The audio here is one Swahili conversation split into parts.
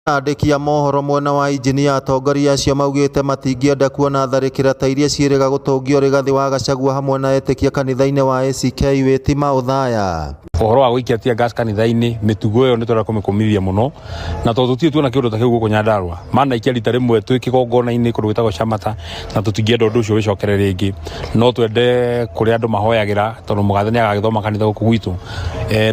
Andĩki a mohoro mwena wa injinia atongoria acio maugĩte matingĩenda kuona tharĩkĩra ta iria ciĩrĩga gũtũngio Rigathi wa Gachagua hamwe na etĩkia kanitha-inĩ wa ACK wĩtima ũthaya. Ũhoro wa gũikia tia gas kanitha-inĩ mĩtugo ĩyo nĩtũrenda kũmĩkũmithia mũno na tondũ tũtirĩ tuona kĩũndũ ta kĩu gũkũ Nyandarua manaikia rita rĩmwe twĩ kĩgongona-inĩ kũndũ gwĩtagwo Shamata na tũtingĩenda ũndũ ũcio wĩcokere rĩngĩ, no twende kũrĩa andũ mahoyagĩra tondũ mũgathani agagĩthoma kanitha gũkũ gwitũ,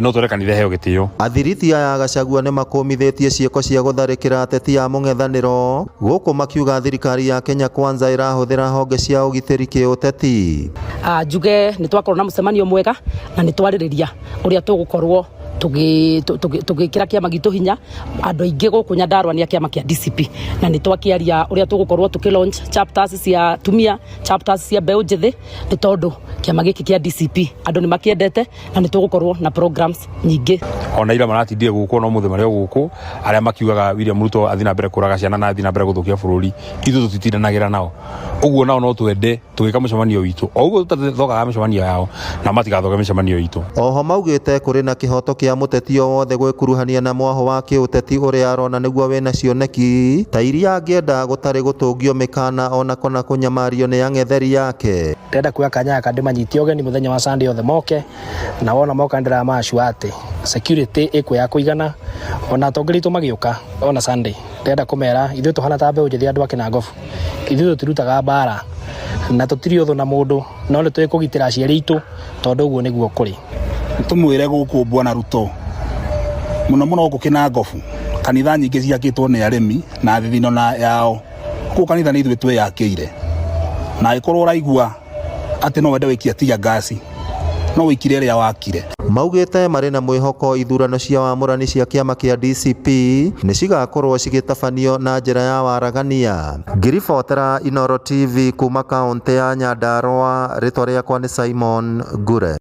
no twende kanitha heo gĩtĩo. Athiriti aya Gachagua nĩ makũmithĩtie ciĩko cia gũtharĩkĩra ateti a mũng'ethanĩro gũkũ makiuga thirikari ya Kenya Kwanza ĩrahũthĩra honge cia ũgitĩri kĩũteti. Njuge nĩ twakorwo na mũcemanio mwega na nĩ twarĩrĩria ũrĩa tũgũkorwo tũgĩkĩra kĩama gitũ hinya andũ aingĩ gũkũ Nyandarua nĩ kĩama kĩa DCP na nĩ twakĩaria ũrĩa tũgũkorwo launch chapters cia tumia, chapters cia mbeũ njĩthĩ nĩ tondũ kĩama gĩkĩ kĩa DCP andũ nĩ makĩendete na nĩ tũgũkorwo na programs nyingĩ. Ona ira maratindire gũkũ no mũthĩ marĩa gũkũ arĩa makiugaga William Ruto athina mbere kũraga ciana na athina mbere gũthũkia bũrũri ithuĩ tũtitindanagĩra nao, ũguo nao no twende tũgĩka mũcemanio witũ o ũguo tũtathogaga mĩcemanio yao na matigathoge mĩcemanio witũ. Oho maugĩte kũrĩ na kĩhoto kĩa mũteti o wothe gwĩkuruhania na mwaho wa kĩũteti ũrĩa arona nĩguo wĩna cioneki ta iria angĩenda gũtarĩ gũtũngio mĩkana ona kana kũnyamario nĩ ang'etheri yake. Ndenda kuoya kanya kandimanyitie ũgeni mũthenya wa Sunday othe moke na wona moka ndĩramacua atĩ security ĩkũ ya kũigana ona atongoria aitũ magĩũka ona Sunday. Ndenda kũmera ithuĩ tũhana ta mbeũ njĩthĩ andũ a Kinangobu, ithuĩ tũtirutaga mbara na tũtirĩ ũthũ na mũndũ, no nĩ twĩkũgitĩra aciari aitũ tondũ ũguo nĩguo kũrĩ. Tumwĩre gũkũ Bwana Ruto mũno mũno gũkũ Kinangobu kanitha nyingĩ ciakĩtwo nĩ arĩmi na thithino na yao gũkũ kanitha nĩ ithuĩ twĩyakĩire na ĩkorwo ũraigua atĩ no wende wĩkia tia gasi no wĩkire ĩrĩa wakire. Maugĩte marĩ na mwĩhoko ithurano cia wamũrani cia kĩama kĩa DCP nĩ cigakorwo cigĩtabanio na njĩra ya waragania. Ngiribotera Inooro TV kuma kaũntĩ ya Nyandarua, rĩtwa rĩakwa nĩ Simon Ngure.